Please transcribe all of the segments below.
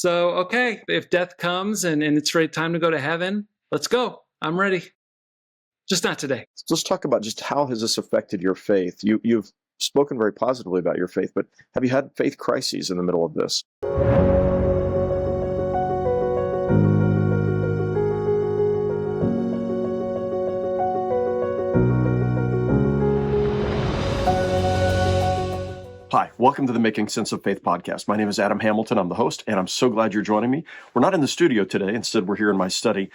So, okay, if death comes and it's right time to go to heaven, let's go. I'm ready. Just not today. Let's talk about just how has this affected your faith? You've spoken very positively about your faith, but have you had faith crises in the middle of this? Hi, welcome to the Making Sense of Faith podcast. My name is Adam Hamilton. I'm the host, and I'm so glad you're joining me. We're not in the studio today. Instead, we're here in my study,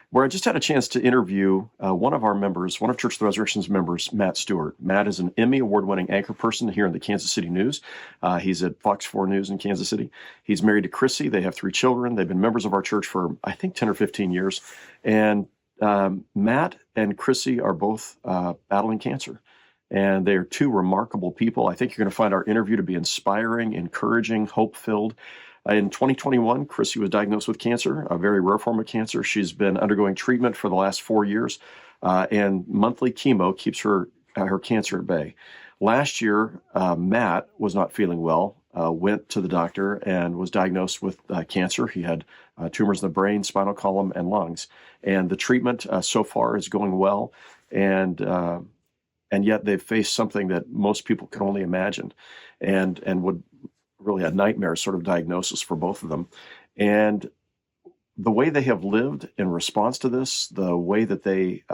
where I just had a chance to interview one of our members, one of Church of the Resurrection's members, Matt Stewart. Matt is an Emmy Award-winning anchor person here in the Kansas City News. He's at Fox 4 News in Kansas City. He's married to Chrissy. They have 3 children. They've been members of our church for, I think, 10 or 15 years. And Matt and Chrissy are both battling cancer. And they are 2 remarkable people. I think you're going to find our interview to be inspiring, encouraging, hope-filled. In 2021, Chrissy was diagnosed with cancer, a very rare form of cancer. She's been undergoing treatment for the last 4 years, and monthly chemo keeps her cancer at bay. Last year, Matt was not feeling well, went to the doctor and was diagnosed with cancer. He had tumors in the brain, spinal column, and lungs. And the treatment so far is going well, and yet they've faced something that most people can only imagine, and would really a nightmare sort of diagnosis for both of them. And the way they have lived in response to this, the way that they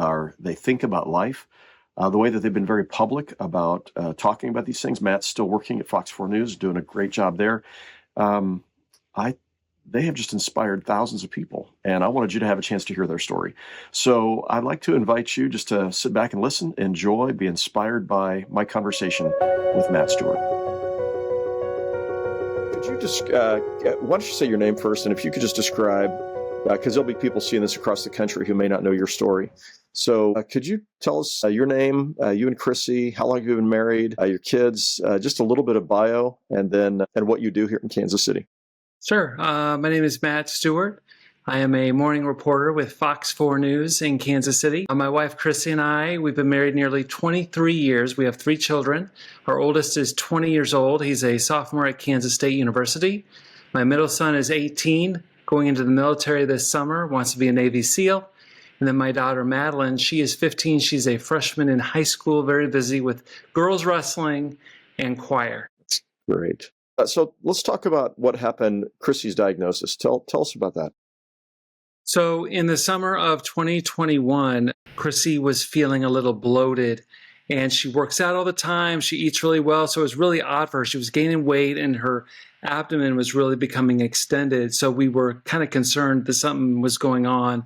think about life, the way that they've been very public about talking about these things. Matt's still working at Fox 4 News, doing a great job there. They have just inspired thousands of people, and I wanted you to have a chance to hear their story. So I'd like to invite you just to sit back and listen, enjoy, be inspired by my conversation with Matt Stewart. Could you just, why don't you say your name first, and if you could just describe, because there'll be people seeing this across the country who may not know your story. So could you tell us your name, you and Chrissy, how long have you been married, your kids, just a little bit of bio, and then and what you do here in Kansas City? Sure. My name is Matt Stewart. I am a morning reporter with Fox 4 News in Kansas City. My wife, Chrissy, and I, we've been married nearly 23 years. We have 3 children. Our oldest is 20 years old. He's a sophomore at Kansas State University. My middle son is 18, going into the military this summer, wants to be a Navy SEAL. And then my daughter, Madeline, she is 15. She's a freshman in high school, very busy with girls wrestling and choir. Great. So let's talk about what happened, Chrissy's diagnosis. Tell us about that. So in the summer of 2021, Chrissy was feeling a little bloated, and she works out all the time. She eats really well. So it was really odd for her. She was gaining weight and her abdomen was really becoming extended. So we were kind of concerned that something was going on.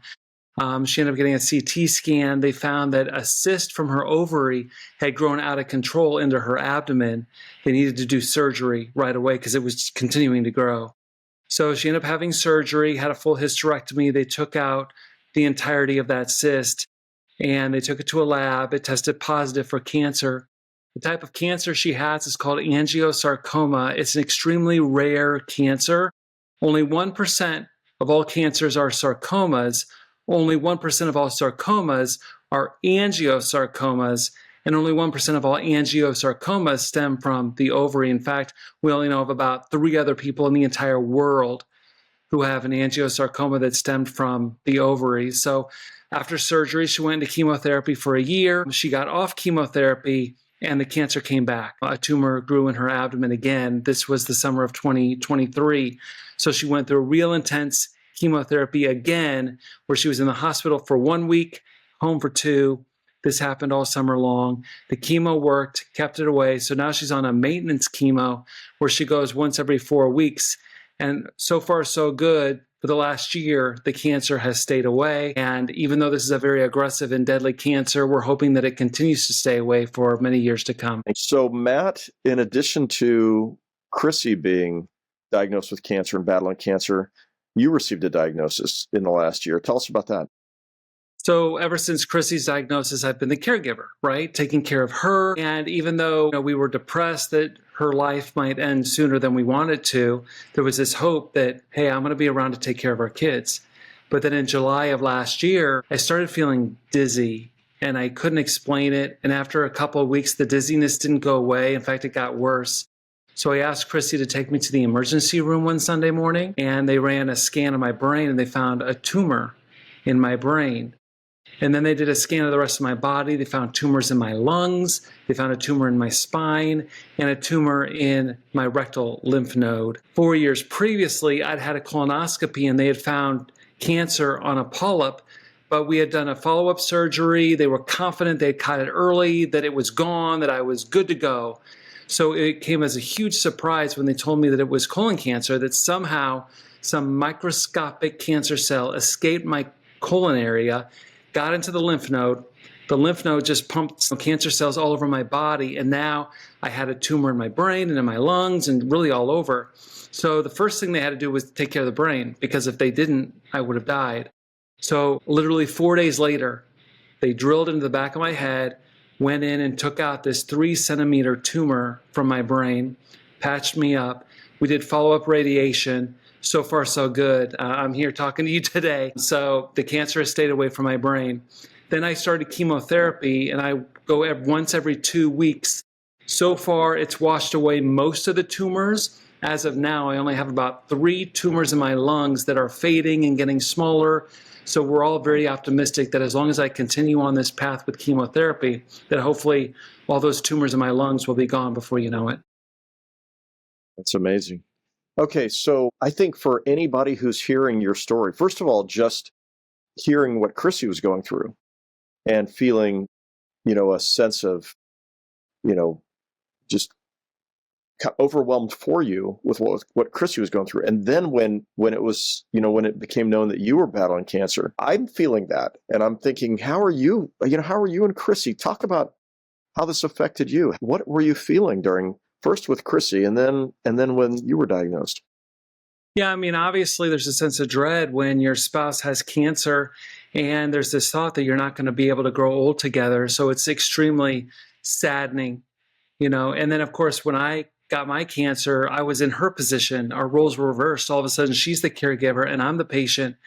She ended up getting a CT scan. They found that a cyst from her ovary had grown out of control into her abdomen. They needed to do surgery right away because it was continuing to grow. So she ended up having surgery, had a full hysterectomy. They took out the entirety of that cyst, and they took it to a lab. It tested positive for cancer. The type of cancer she has is called angiosarcoma. It's an extremely rare cancer. Only 1% of all cancers are sarcomas. Only 1% of all sarcomas are angiosarcomas, and only 1% of all angiosarcomas stem from the ovary. In fact, we only know of about 3 other people in the entire world who have an angiosarcoma that stemmed from the ovary. So after surgery, she went into chemotherapy for a year. She got off chemotherapy, and the cancer came back. A tumor grew in her abdomen again. This was the summer of 2023. So she went through real intense chemotherapy again, where she was in the hospital for 1 week, home for 2. This happened all summer long. The chemo worked, kept it away. So now she's on a maintenance chemo where she goes once every 4 weeks. And so far, so good. For the last year, the cancer has stayed away. And even though this is a very aggressive and deadly cancer, we're hoping that it continues to stay away for many years to come. So Matt, in addition to Chrissy being diagnosed with cancer and battling cancer, you received a diagnosis in the last year. Tell us about that. So ever since Chrissy's diagnosis, I've been the caregiver, right? Taking care of her. And even though we were depressed that her life might end sooner than we wanted to, there was this hope that, hey, I'm going to be around to take care of our kids. But then in July of last year, I started feeling dizzy and I couldn't explain it. And after a couple of weeks, the dizziness didn't go away. In fact, it got worse. So I asked Chrissy to take me to the emergency room one Sunday morning, and they ran a scan of my brain, and they found a tumor in my brain. And then they did a scan of the rest of my body. They found tumors in my lungs. They found a tumor in my spine and a tumor in my rectal lymph node. 4 years previously, I'd had a colonoscopy and they had found cancer on a polyp, but we had done a follow-up surgery. They were confident they had caught it early, that it was gone, that I was good to go. So it came as a huge surprise when they told me that it was colon cancer, that somehow some microscopic cancer cell escaped my colon area, got into the lymph node. The lymph node just pumped some cancer cells all over my body, and now I had a tumor in my brain and in my lungs and really all over. So the first thing they had to do was take care of the brain, because if they didn't, I would have died. So literally 4 days later, they drilled into the back of my head, went in and took out this 3-centimeter tumor from my brain, patched me up. We did follow-up radiation. So far, so good. I'm here talking to you today. So the cancer has stayed away from my brain. Then I started chemotherapy, and I go once every 2 weeks. So far, it's washed away most of the tumors. As of now, I only have about 3 tumors in my lungs that are fading and getting smaller. So we're all very optimistic that as long as I continue on this path with chemotherapy, that hopefully all those tumors in my lungs will be gone before you know it. That's amazing. Okay, so I think for anybody who's hearing your story, first of all, just hearing what Chrissy was going through and feeling, a sense of, just overwhelmed for you with what Chrissy was going through. And then when it was, when it became known that you were battling cancer, I'm feeling that. And I'm thinking, how are you and Chrissy? Talk about how this affected you. What were you feeling first with Chrissy and then when you were diagnosed? Yeah, I mean, obviously there's a sense of dread when your spouse has cancer and there's this thought that you're not going to be able to grow old together. So it's extremely saddening, And then, of course, when I got my cancer, I was in her position. Our roles were reversed. All of a sudden, she's the caregiver and I'm the patient.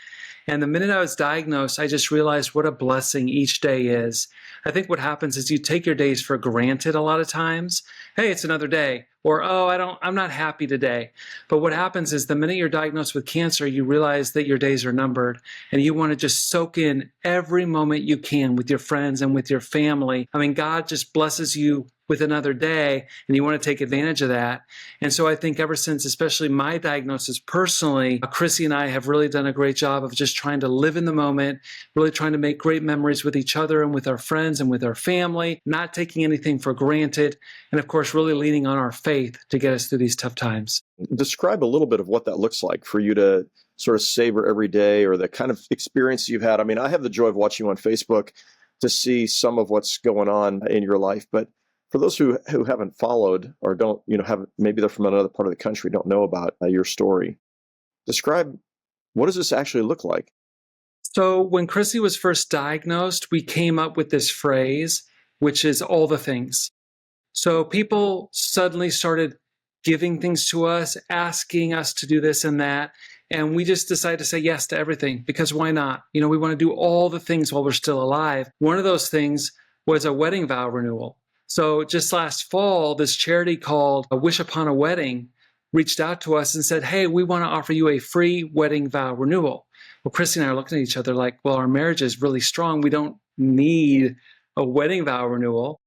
And the minute I was diagnosed, I just realized what a blessing each day is. I think what happens is you take your days for granted a lot of times. Hey, it's another day. Or, I'm not happy today. But what happens is the minute you're diagnosed with cancer, you realize that your days are numbered and you want to just soak in every moment you can with your friends and with your family. I mean, God just blesses you with another day and you want to take advantage of that. And so I think ever since, especially my diagnosis personally, Chrissy and I have really done a great job of just trying to live in the moment, really trying to make great memories with each other and with our friends and with our family, not taking anything for granted. And of course, really leaning on our faith to get us through these tough times. Describe a little bit of what that looks like for you to sort of savor every day, or the kind of experience you've had. I mean, I have the joy of watching you on Facebook to see some of what's going on in your life, but for those who haven't followed or don't, maybe they're from another part of the country, don't know about your story, describe, what does this actually look like? So when Chrissy was first diagnosed, we came up with this phrase, which is all the things. So people suddenly started giving things to us, asking us to do this and that. And we just decided to say yes to everything, because why not? We want to do all the things while we're still alive. One of those things was a wedding vow renewal. So just last fall, this charity called A Wish Upon a Wedding reached out to us and said, hey, we want to offer you a free wedding vow renewal. Well, Chrissy and I are looking at each other like, well, our marriage is really strong. We don't need a wedding vow renewal.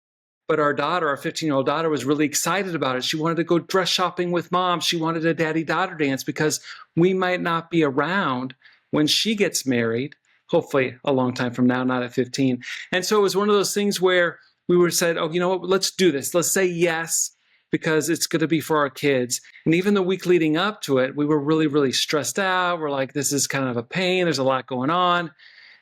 But our daughter, our 15-year-old daughter, was really excited about it. She wanted to go dress shopping with mom. She wanted a daddy-daughter dance because we might not be around when she gets married, hopefully a long time from now, not at 15. And so it was one of those things where we were said, oh, you know what, let's do this. Let's say yes, because it's going to be for our kids. And even the week leading up to it, we were really, really stressed out. We're like, this is kind of a pain. There's a lot going on.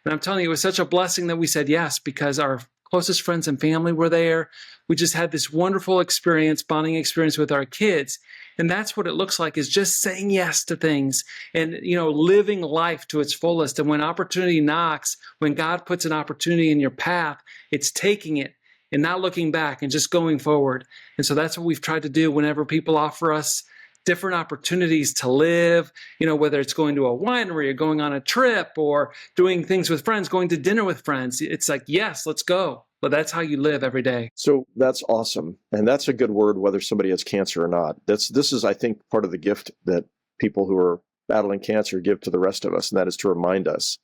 And I'm telling you, it was such a blessing that we said yes, because our closest friends and family were there. We just had this wonderful experience, bonding experience with our kids. And that's what it looks like, is just saying yes to things and, living life to its fullest. And when opportunity knocks, when God puts an opportunity in your path, it's taking it and not looking back and just going forward. And so that's what we've tried to do whenever people offer us different opportunities to live, whether it's going to a winery or going on a trip or doing things with friends, going to dinner with friends. It's like, yes, let's go. but that's how you live every day. So that's awesome. And that's a good word, whether somebody has cancer or not. This is, I think, part of the gift that people who are battling cancer give to the rest of us. And that is to remind us,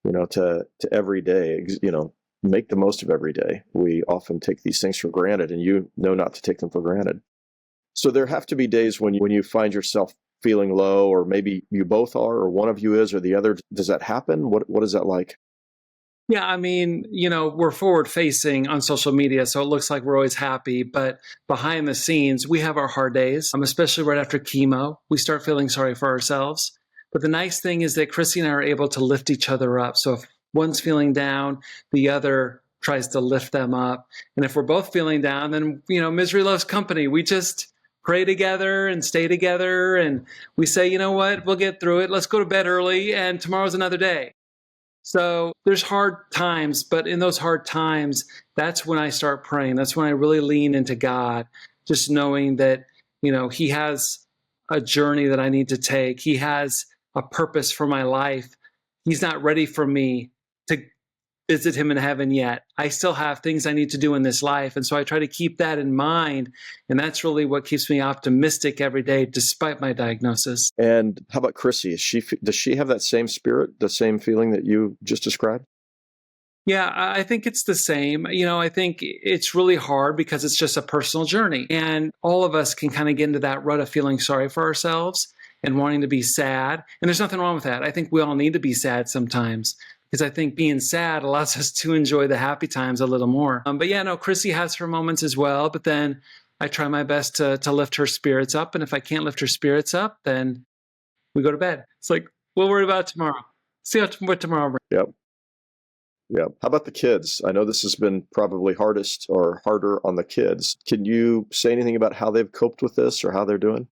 to every day, make the most of every day. We often take these things for granted, and you know not to take them for granted. So there have to be days when you find yourself feeling low, or maybe you both are, or one of you is, or the other. Does that happen? What is that like? Yeah, I mean, we're forward facing on social media, so it looks like we're always happy. But behind the scenes, we have our hard days, especially right after chemo. We start feeling sorry for ourselves. But the nice thing is that Chrissy and I are able to lift each other up. So if one's feeling down, the other tries to lift them up. And if we're both feeling down, then, misery loves company. We just pray together and stay together. And we say, you know what, we'll get through it. Let's go to bed early, and tomorrow's another day. So there's hard times, but in those hard times, that's when I start praying. That's when I really lean into God, just knowing that, He has a journey that I need to take. He has a purpose for my life. He's not ready for me to visit Him in heaven yet. I still have things I need to do in this life. And so I try to keep that in mind. And that's really what keeps me optimistic every day, despite my diagnosis. And how about Chrissy? Does she have that same spirit, the same feeling that you just described? Yeah, I think it's the same. I think it's really hard because it's just a personal journey. And all of us can kind of get into that rut of feeling sorry for ourselves and wanting to be sad. And there's nothing wrong with that. I think we all need to be sad sometimes, because I think being sad allows us to enjoy the happy times a little more. But yeah, no, Chrissy has her moments as well. But then I try my best to lift her spirits up. And if I can't lift her spirits up, then we go to bed. It's like, we'll worry about it tomorrow. See what tomorrow brings. Yep. Yeah. How about the kids? I know this has been probably hardest or harder on the kids. Can you say anything about how they've coped with this or how they're doing?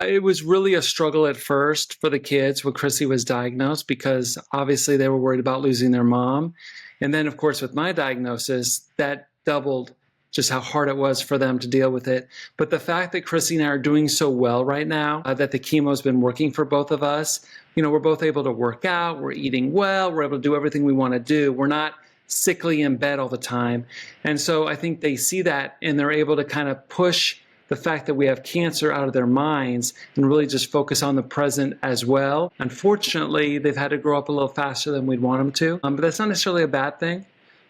It was really a struggle at first for the kids when Chrissy was diagnosed, because obviously they were worried about losing their mom. And then, of course, with my diagnosis, that doubled just how hard it was for them to deal with it. But the fact that Chrissy and I are doing so well right now, that the chemo has been working for both of us, we're both able to work out, we're eating well, we're able to do everything we want to do. We're not sickly in bed all the time. And so I think they see that, and they're able to kind of push the fact that we have cancer out of their minds and really just focus on the present as well. Unfortunately, they've had to grow up a little faster than we'd want them to, but that's not necessarily a bad thing.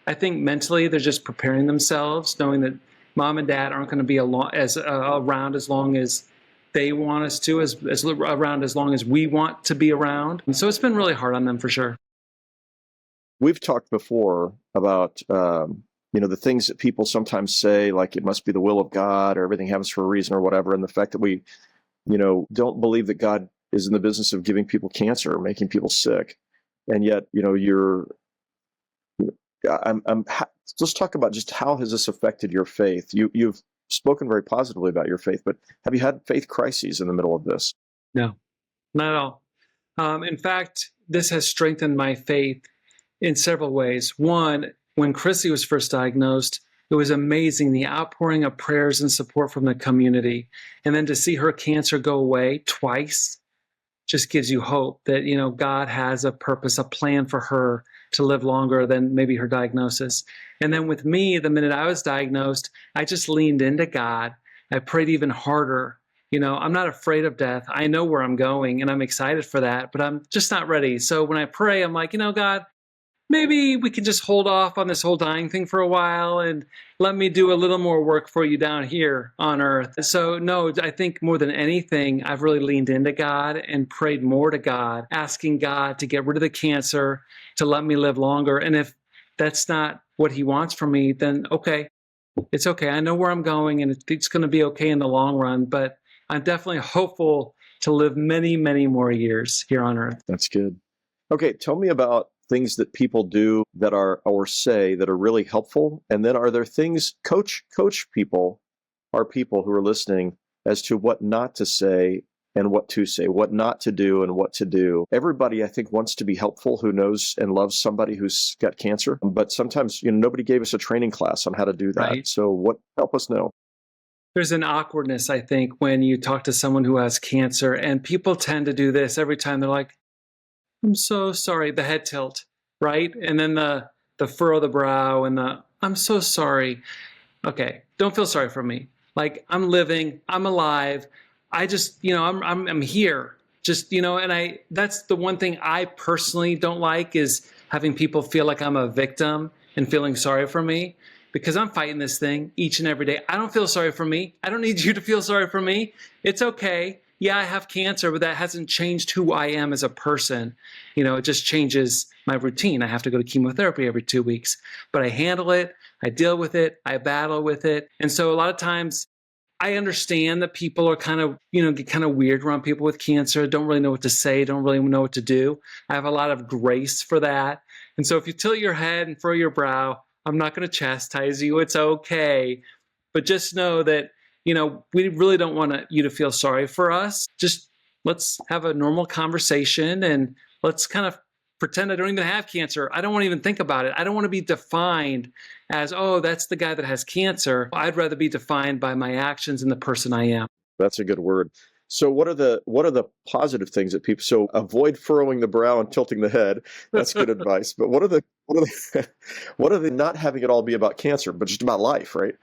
I think mentally they're just preparing themselves, knowing that mom and dad aren't going to be around as long as they want us to, as around as long as we want to be around. And so it's been really hard on them for sure. We've talked before about the things that people sometimes say, like it must be the will of God or everything happens for a reason or whatever, and the fact that we don't believe that God is in the business of giving people cancer or making people sick, and yet let's talk about just how has this affected your faith. You've spoken very positively about your faith, but have you had faith crises in the middle of this? No, not at all. In fact, this has strengthened my faith in several ways. One, when Chrissy was first diagnosed, it was amazing, the outpouring of prayers and support from the community. And then to see her cancer go away twice just gives you hope that, God has a purpose, a plan for her to live longer than maybe her diagnosis. And then with me, the minute I was diagnosed, I just leaned into God. I prayed even harder. I'm not afraid of death. I know where I'm going and I'm excited for that, but I'm just not ready. So when I pray, I'm like, God, maybe we can just hold off on this whole dying thing for a while and let me do a little more work for you down here on earth. So no, I think more than anything, I've really leaned into God and prayed more to God, asking God to get rid of the cancer, to let me live longer. And if that's not what He wants from me, then okay, it's okay. I know where I'm going and it's going to be okay in the long run, but I'm definitely hopeful to live many, many more years here on earth. That's good. Okay, tell me about things that people do that are, or say, that are really helpful. And then are there things, coach people, our people who are listening, as to what not to say and what to say, what not to do and what to do. Everybody, I think, wants to be helpful who knows and loves somebody who's got cancer. But sometimes, nobody gave us a training class on how to do that. Right. So help us know. There's an awkwardness, I think, when you talk to someone who has cancer, and people tend to do this every time. They're like, I'm so sorry, the head tilt, right? And then the the furrow of the brow and the, I'm so sorry. Okay, don't feel sorry for me. Like, I'm living, I'm alive. I just, I'm here. Just, and that's the one thing I personally don't like, is having people feel like I'm a victim and feeling sorry for me, because I'm fighting this thing each and every day. I don't feel sorry for me. I don't need you to feel sorry for me. It's okay. Yeah, I have cancer, but that hasn't changed who I am as a person. It just changes my routine. I have to go to chemotherapy every 2 weeks, but I handle it. I deal with it. I battle with it. And so a lot of times I understand that people are kind of, get kind of weird around people with cancer, don't really know what to say, don't really know what to do. I have a lot of grace for that. And so if you tilt your head and furrow your brow, I'm not going to chastise you. It's okay. But just know that, we really don't want you to feel sorry for us. Just let's have a normal conversation and let's kind of pretend I don't even have cancer. I don't want to even think about it. I don't want to be defined as, oh, that's the guy that has cancer. I'd rather be defined by my actions and the person I am. That's a good word. So what are the positive things that people, so avoid furrowing the brow and tilting the head. That's good advice. But what are the not having it all be about cancer, but just about life, right?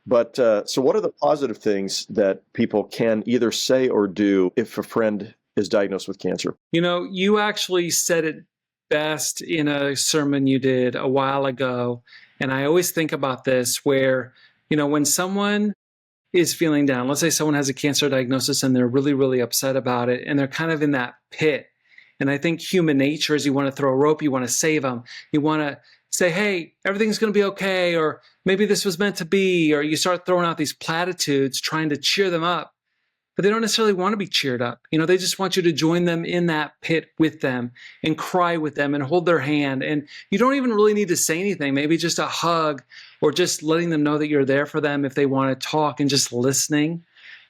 But so what are the positive things that people can either say or do if a friend is diagnosed with cancer? You actually said it best in a sermon you did a while ago. And I always think about this where, when someone is feeling down, let's say someone has a cancer diagnosis and they're really, really upset about it, and they're kind of in that pit. And I think human nature is you want to throw a rope, you want to save them. You want to say, hey, everything's going to be okay, or maybe this was meant to be, or you start throwing out these platitudes trying to cheer them up. But they don't necessarily want to be cheered up. They just want you to join them in that pit with them and cry with them and hold their hand. And you don't even really need to say anything, maybe just a hug or just letting them know that you're there for them if they want to talk and just listening.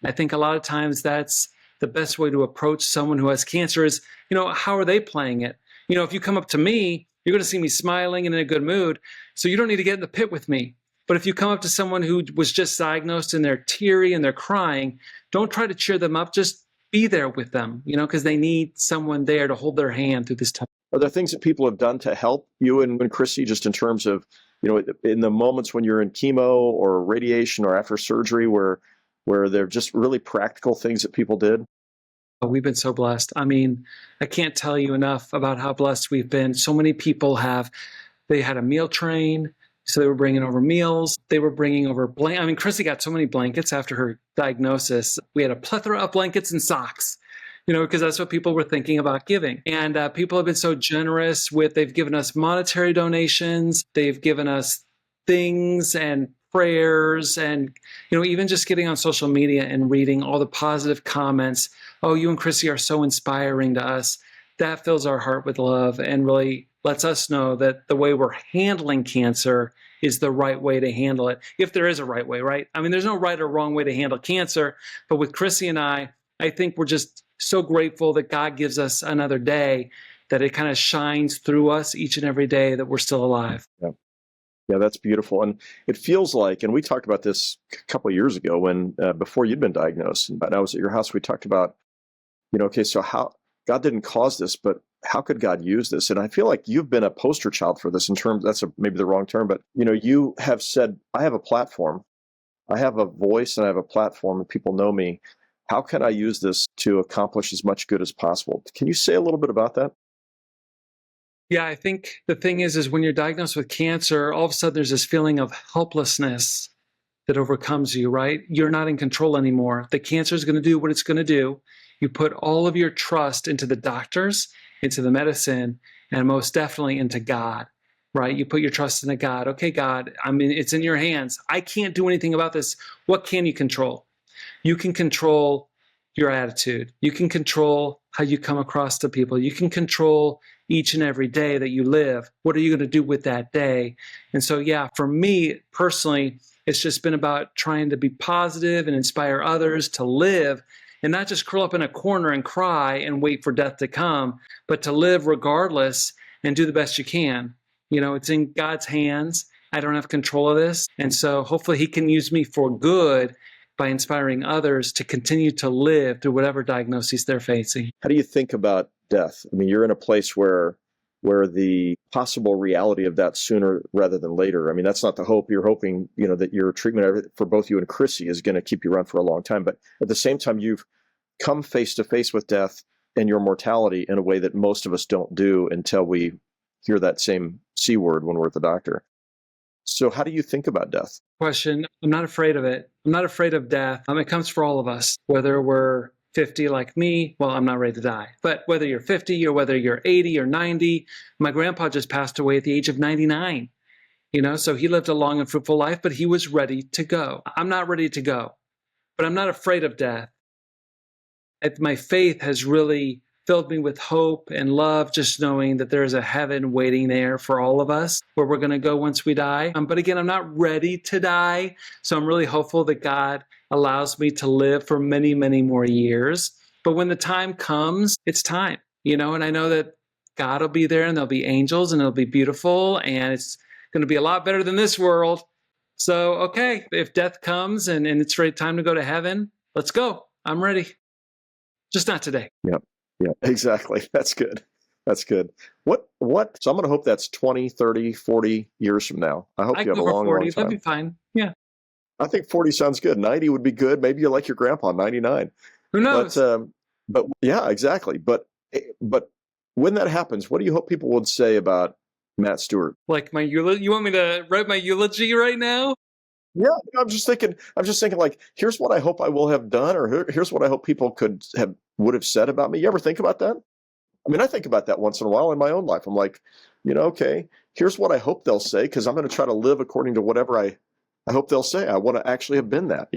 I think a lot of times that's the best way to approach someone who has cancer is, how are they playing it? If you come up to me, you're going to see me smiling and in a good mood. So you don't need to get in the pit with me. But if you come up to someone who was just diagnosed and they're teary and they're crying, don't try to cheer them up. Just be there with them, because they need someone there to hold their hand through this time. Are there things that people have done to help you and Chrissy, just in terms of, in the moments when you're in chemo or radiation or after surgery, where they're just really practical things that people did? We've been so blessed. I mean, I can't tell you enough about how blessed we've been. So many people they had a meal train. So they were bringing over meals. They were bringing over blankets. I mean, Chrissy got so many blankets after her diagnosis. We had a plethora of blankets and socks, because that's what people were thinking about giving. And people have been so generous they've given us monetary donations. They've given us things and prayers and, even just getting on social media and reading all the positive comments. Oh, you and Chrissy are so inspiring to us. That fills our heart with love and really lets us know that the way we're handling cancer is the right way to handle it, if there is a right way, right? I mean, there's no right or wrong way to handle cancer, but with Chrissy and I think we're just so grateful that God gives us another day, that it kind of shines through us each and every day that we're still alive. Yeah, that's beautiful. And it feels like, and we talked about this a couple of years ago when, before you'd been diagnosed, and I was at your house, we talked about, okay, so how God didn't cause this, but how could God use this? And I feel like you've been a poster child for this in terms, maybe the wrong term, but you have said, I have a platform, I have a voice and I have a platform and people know me. How can I use this to accomplish as much good as possible? Can you say a little bit about that? Yeah, I think the thing is when you're diagnosed with cancer, all of a sudden there's this feeling of helplessness that overcomes you, right? You're not in control anymore. The cancer is going to do what it's going to do. You put all of your trust into the doctors, into the medicine, and most definitely into God, right? You put your trust into God. Okay, God, I mean, it's in your hands. I can't do anything about this. What can you control? You can control your attitude. You can control how you come across to people. You can control each and every day that you live. What are you going to do with that day? And so, yeah, for me personally, it's just been about trying to be positive and inspire others to live and not just curl up in a corner and cry and wait for death to come, but to live regardless and do the best you can. It's in God's hands. I don't have control of this. And so hopefully he can use me for good by inspiring others to continue to live through whatever diagnoses they're facing. How do you think about death? I mean, you're in a place where where the possible reality of that sooner rather than later. I mean, that's not the hope. You're hoping, that your treatment for both you and Chrissy is going to keep you around for a long time. But at the same time, you've come face to face with death and your mortality in a way that most of us don't do until we hear that same C word when we're at the doctor. So how do you think about death? Question. I'm not afraid of it. I'm not afraid of death. It comes for all of us, whether we're 50 like me. Well, I'm not ready to die. But whether you're 50 or whether you're 80 or 90, my grandpa just passed away at the age of 99. So he lived a long and fruitful life, but he was ready to go. I'm not ready to go, but I'm not afraid of death. My faith has really filled me with hope and love, just knowing that there's a heaven waiting there for all of us where we're going to go once we die. But again, I'm not ready to die. So I'm really hopeful that God allows me to live for many, many more years. But when the time comes, it's time, and I know that God will be there and there'll be angels and it'll be beautiful and it's going to be a lot better than this world. So, okay, if death comes and it's time to go to heaven, let's go. I'm ready. Just not today. Yep. Yeah, exactly. That's good. That's good. What? So I'm going to hope that's 20, 30, 40 years from now. I hope you have a long, 40. long time. That'd be fine. Yeah. I think 40 sounds good. 90 would be good. Maybe you like your grandpa, 99. Who knows? But yeah, exactly. But when that happens, what do you hope people would say about Matt Stewart? Like my eulogy? You want me to write my eulogy right now? Yeah, I'm just thinking like, here's what I hope I will have done, or here's what I hope people would have said about me. You ever think about that? I mean, I think about that once in a while in my own life. I'm like, okay, here's what I hope they'll say, because I'm going to try to live according to whatever I hope they'll say. I want to actually have been that,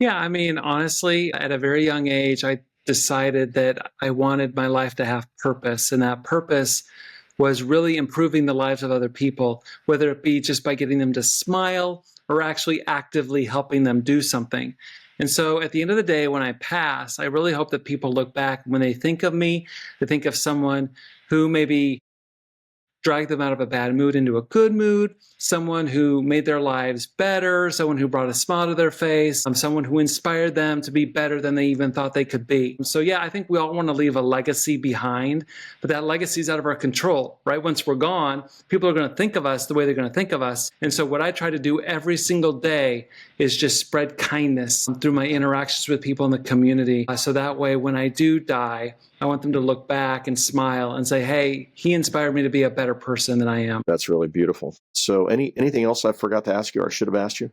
Yeah, I mean, honestly, at a very young age, I decided that I wanted my life to have purpose, and that purpose was really improving the lives of other people, whether it be just by getting them to smile or actually actively helping them do something. And so at the end of the day, when I pass, I really hope that people look back when they think of me, they think of someone who maybe dragged them out of a bad mood into a good mood, someone who made their lives better, someone who brought a smile to their face, someone who inspired them to be better than they even thought they could be. So yeah, I think we all want to leave a legacy behind, but that legacy is out of our control, right? Once we're gone, people are going to think of us the way they're going to think of us. And so what I try to do every single day is just spread kindness through my interactions with people in the community. So that way, when I do die, I want them to look back and smile and say, hey, he inspired me to be a better person than I am. That's really beautiful. So anything else I forgot to ask you or I should have asked you?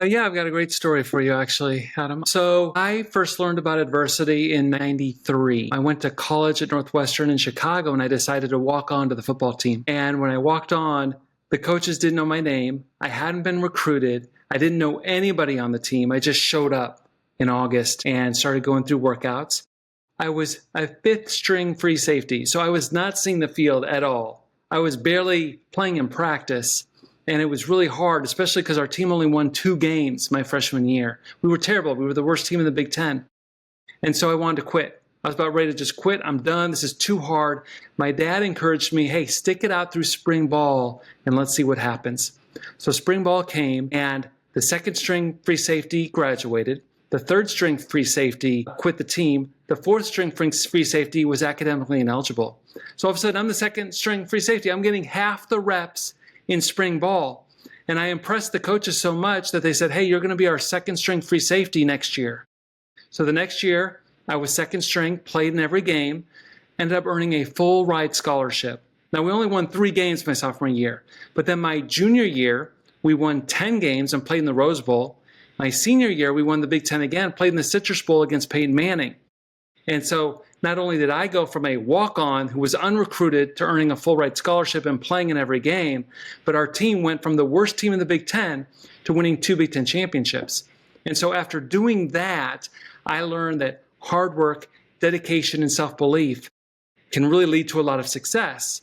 Yeah, I've got a great story for you, actually, Adam. So I first learned about adversity in 93. I went to college at Northwestern in Chicago, and I decided to walk on to the football team. And when I walked on, the coaches didn't know my name. I hadn't been recruited. I didn't know anybody on the team. I just showed up in August and started going through workouts. I was a fifth string free safety, so I was not seeing the field at all. I was barely playing in practice, and it was really hard, especially because our team only won 2 games my freshman year. We were terrible. We were the worst team in the Big Ten. And so I wanted to quit. I was about ready to just quit. I'm done. This is too hard. My dad encouraged me, hey, stick it out through spring ball, and let's see what happens. So spring ball came, and the second string free safety graduated. The third string free safety quit the team. The fourth string free safety was academically ineligible. So all of a sudden, I'm the second string free safety. I'm getting half the reps in spring ball. And I impressed the coaches so much that they said, hey, you're going to be our second string free safety next year. So the next year, I was second string, played in every game, ended up earning a full ride scholarship. Now, we only won 3 games my sophomore year. But then my junior year, we won 10 games and played in the Rose Bowl. My senior year, we won the Big Ten again, played in the Citrus Bowl against Peyton Manning. And so not only did I go from a walk-on who was unrecruited to earning a full ride scholarship and playing in every game, but our team went from the worst team in the Big Ten to winning 2 Big Ten championships. And so after doing that, I learned that hard work, dedication, and self-belief can really lead to a lot of success.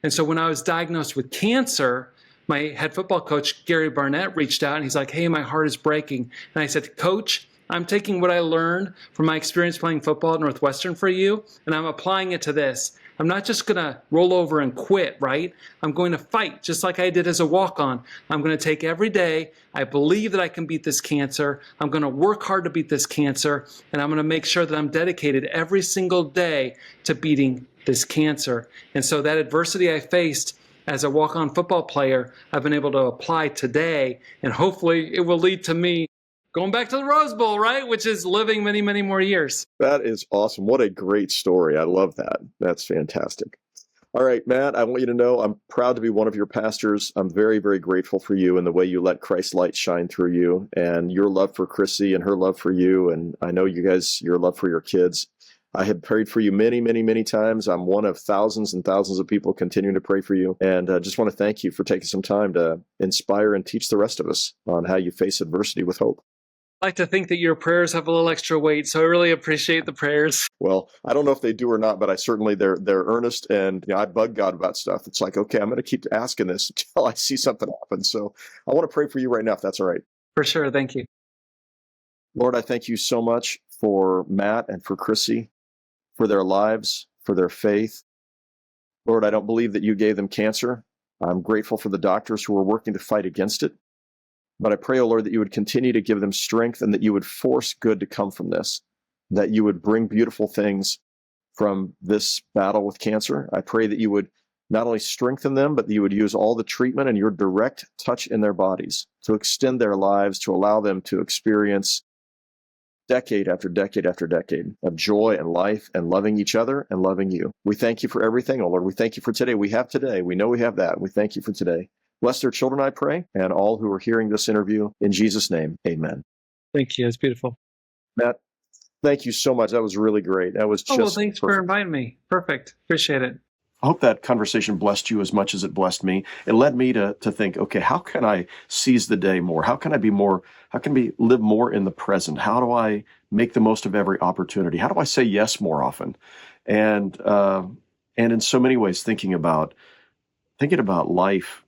And so when I was diagnosed with cancer, my head football coach, Gary Barnett, reached out and he's like, hey, my heart is breaking. And I said, Coach, I'm taking what I learned from my experience playing football at Northwestern for you, and I'm applying it to this. I'm not just going to roll over and quit, right? I'm going to fight just like I did as a walk-on. I'm going to take every day. I believe that I can beat this cancer. I'm going to work hard to beat this cancer, and I'm going to make sure that I'm dedicated every single day to beating this cancer. And so that adversity I faced as a walk-on football player, I've been able to apply today, and hopefully it will lead to me going back to the Rose Bowl, right? Which is living many, many more years. That is awesome. What a great story. I love that. That's fantastic. All right, Matt, I want you to know I'm proud to be one of your pastors. I'm very, very grateful for you and the way you let Christ's light shine through you and your love for Chrissy and her love for you. And I know you guys, your love for your kids. I have prayed for you many, many, many times. I'm one of thousands and thousands of people continuing to pray for you. And I just want to thank you for taking some time to inspire and teach the rest of us on how you face adversity with hope. I like to think that your prayers have a little extra weight, so I really appreciate the prayers. Well, I don't know if they do or not, but I certainly they're earnest, and I bug God about stuff. It's like, okay, I'm going to keep asking this until I see something happen. So I want to pray for you right now, if that's all right. For sure. Thank you. Lord, I thank you so much for Matt and for Chrissy, for their lives, for their faith. Lord, I don't believe that you gave them cancer. I'm grateful for the doctors who are working to fight against it. But I pray, oh Lord, that you would continue to give them strength and that you would force good to come from this, that you would bring beautiful things from this battle with cancer. I pray that you would not only strengthen them, but that you would use all the treatment and your direct touch in their bodies to extend their lives, to allow them to experience decade after decade after decade of joy and life and loving each other and loving you. We thank you for everything, oh Lord. We thank you for today. We have today. We know we have that. We thank you for today. Bless their children, I pray, and all who are hearing this interview. In Jesus' name, amen. Thank you. It's beautiful. Matt, thank you so much. That was really great. That was just thanks perfect. for inviting me. Perfect. Appreciate it. I hope that conversation blessed you as much as it blessed me. It led me to think, okay, how can I seize the day more? How can we live more in the present? How do I make the most of every opportunity? How do I say yes more often? And in so many ways, thinking about life,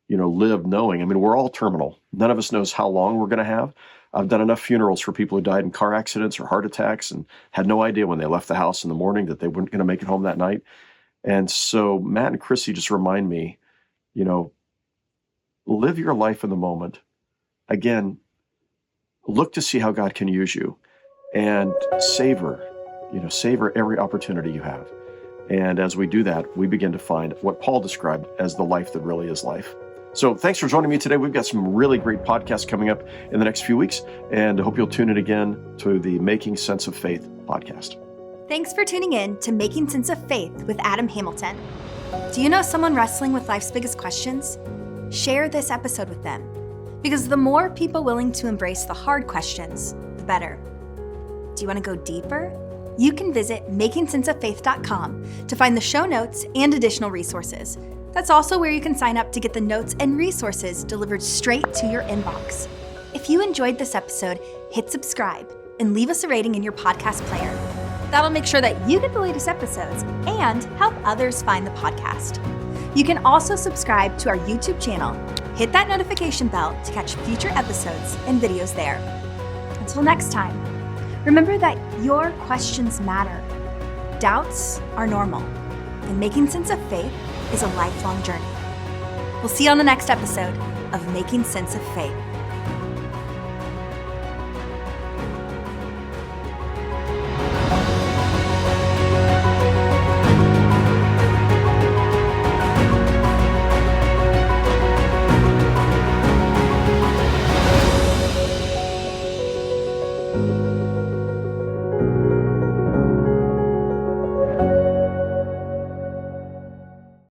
live knowing. I mean, we're all terminal. None of us knows how long we're going to have. I've done enough funerals for people who died in car accidents or heart attacks and had no idea when they left the house in the morning that they weren't going to make it home that night. And so Matt and Chrissy just remind me, live your life in the moment. Again, look to see how God can use you and savor every opportunity you have. And as we do that, we begin to find what Paul described as the life that really is life. So thanks for joining me today. We've got some really great podcasts coming up in the next few weeks, and I hope you'll tune in again to the Making Sense of Faith podcast. Thanks for tuning in to Making Sense of Faith with Adam Hamilton. Do you know someone wrestling with life's biggest questions? Share this episode with them, because the more people willing to embrace the hard questions, the better. Do you want to go deeper? You can visit makingsenseoffaith.com to find the show notes and additional resources. That's also where you can sign up to get the notes and resources delivered straight to your inbox. If you enjoyed this episode, hit subscribe and leave us a rating in your podcast player. That'll make sure that you get the latest episodes and help others find the podcast. You can also subscribe to our YouTube channel. Hit that notification bell to catch future episodes and videos there. Until next time, remember that your questions matter. Doubts are normal, and making sense of faith is a lifelong journey. We'll see you on the next episode of Making Sense of Faith.